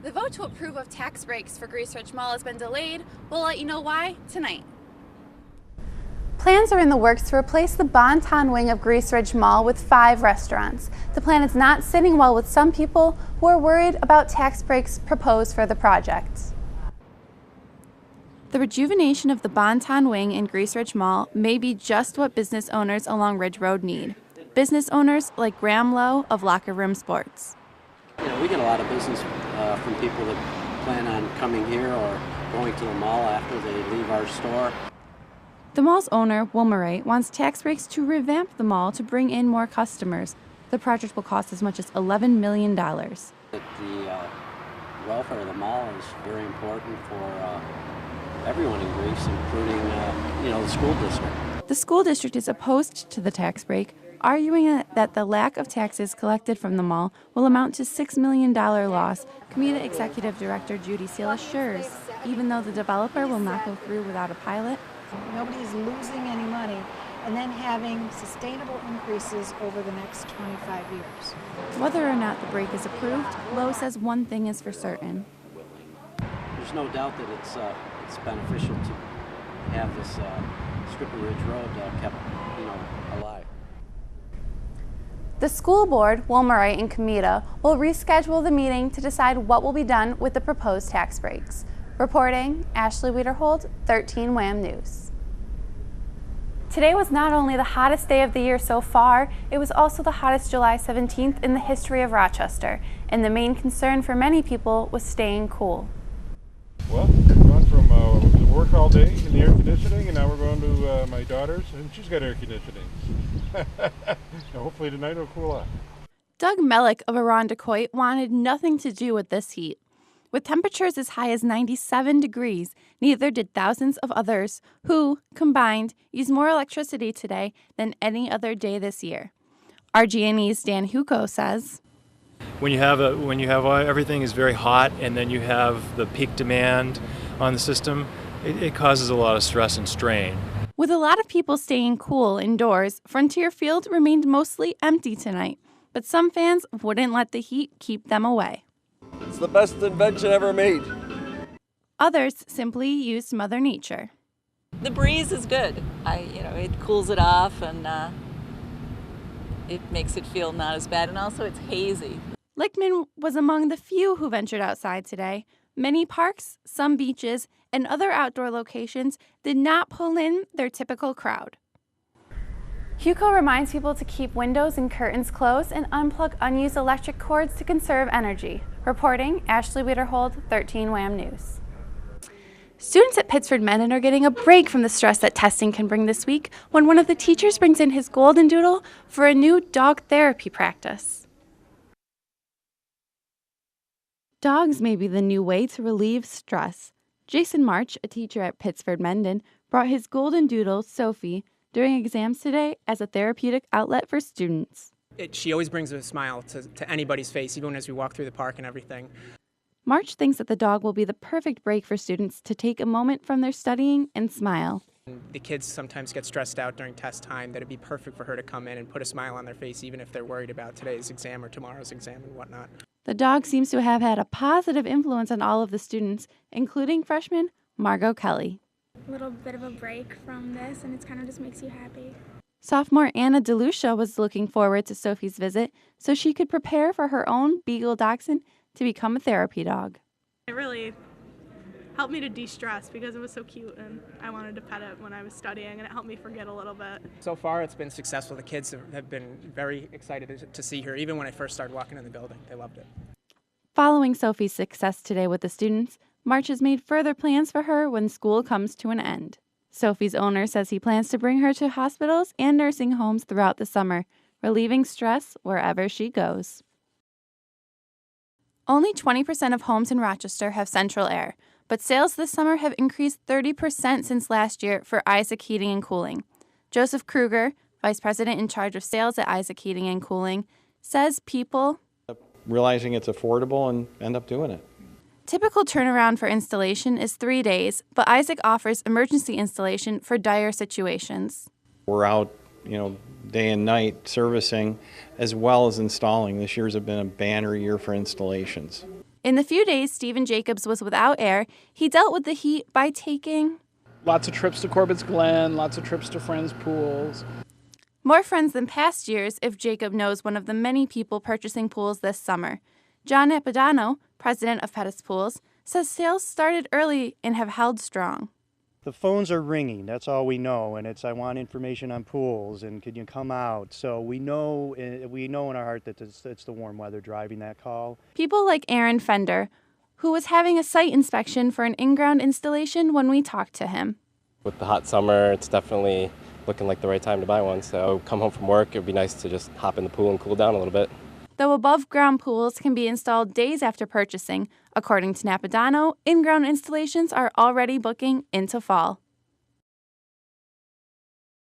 The vote to approve of tax breaks for Grease Ridge Mall has been delayed. We'll let you know why tonight. Plans are in the works to replace the Bonton wing of Grease Ridge Mall with 5 restaurants. The plan is not sitting well with some people who are worried about tax breaks proposed for the project. The rejuvenation of the Bonton wing in Grease Ridge Mall may be just what business owners along Ridge Road need. Business owners like Graham Lowe of Locker Room Sports. We get a lot of business from people that plan on coming here or going to the mall after they leave our store. The mall's owner, Wilmerite, wants tax breaks to revamp the mall to bring in more customers. The project will cost as much as $11 million. The welfare of the mall is very important for everyone in Greece, including the school district. The school district is opposed to the tax break, arguing that the lack of taxes collected from the mall will amount to $6 million loss. Community Executive Director Judy Seal assures, even though the developer will not go through without a pilot, nobody's losing any money, and then having sustainable increases over the next 25 years. Whether or not the break is approved, Lowe says one thing is for certain. There's no doubt that it's beneficial to have this strip of Ridge Road kept alive. The school board, Wilmerite and Comita, will reschedule the meeting to decide what will be done with the proposed tax breaks. Reporting, Ashley Wiederhold, 13 WHAM News. Today was not only the hottest day of the year so far, it was also the hottest July 17th in the history of Rochester, and the main concern for many people was staying cool. Well, we've gone from work all day in the air conditioning, and now we're going to my daughter's, and she's got air conditioning. Now hopefully tonight it'll cool off. Doug Mellick of Arrondecoit wanted nothing to do with this heat. With temperatures as high as 97 degrees, neither did thousands of others who, combined, used more electricity today than any other day this year. RG&E's Dan Huco says, When you have everything is very hot and then you have the peak demand on the system, it causes a lot of stress and strain. With a lot of people staying cool indoors, Frontier Field remained mostly empty tonight, but some fans wouldn't let the heat keep them away. It's the best invention ever made. Others simply used Mother Nature. The breeze is good. It cools it off and it makes it feel not as bad, and also it's hazy. Lichtman was among the few who ventured outside today. Many parks, some beaches, and other outdoor locations did not pull in their typical crowd. Huco reminds people to keep windows and curtains closed and unplug unused electric cords to conserve energy. Reporting, Ashley Wiederhold, 13 WHAM News. Students at Pittsford Mendon are getting a break from the stress that testing can bring this week when one of the teachers brings in his golden doodle for a new dog therapy practice. Dogs may be the new way to relieve stress. Jason March, a teacher at Pittsford Mendon, brought his golden doodle, Sophie, during exams today as a therapeutic outlet for students. She always brings a smile to anybody's face, even as we walk through the park and everything. March thinks that the dog will be the perfect break for students to take a moment from their studying and smile. The kids sometimes get stressed out during test time, that it'd be perfect for her to come in and put a smile on their face, even if they're worried about today's exam or tomorrow's exam and whatnot. The dog seems to have had a positive influence on all of the students, including freshman Margot Kelly. A little bit of a break from this, and it kind of just makes you happy. Sophomore Anna DeLucia was looking forward to Sophie's visit so she could prepare for her own Beagle Dachshund to become a therapy dog. It really helped me to de-stress because it was so cute, and I wanted to pet it when I was studying, and it helped me forget a little bit. So far, it's been successful. The kids have been very excited to see her. Even when I first started walking in the building, they loved it. Following Sophie's success today with the students, March has made further plans for her when school comes to an end. Sophie's owner says he plans to bring her to hospitals and nursing homes throughout the summer, relieving stress wherever she goes. Only 20% of homes in Rochester have central air, but sales this summer have increased 30% since last year for Isaac Heating and Cooling. Joseph Kruger, vice president in charge of sales at Isaac Heating and Cooling, says people realizing it's affordable and end up doing it. Typical turnaround for installation is 3 days, but Isaac offers emergency installation for dire situations. We're out, day and night servicing as well as installing. This year's been a banner year for installations. In the few days Stephen Jacobs was without air, he dealt with the heat by taking lots of trips to Corbett's Glen, lots of trips to friends' pools. more friends than past years if Jacob knows one of the many people purchasing pools this summer. John Napadano, president of Pettis Pools, says sales started early and have held strong. The phones are ringing, that's all we know, and it's I want information on pools and can you come out? So we know in our heart that it's the warm weather driving that call. People like Aaron Fender, who was having a site inspection for an in-ground installation when we talked to him. With the hot summer, it's definitely looking like the right time to buy one. So come home from work, it would be nice to just hop in the pool and cool down a little bit. Though above-ground pools can be installed days after purchasing, according to Napadano, in-ground installations are already booking into fall.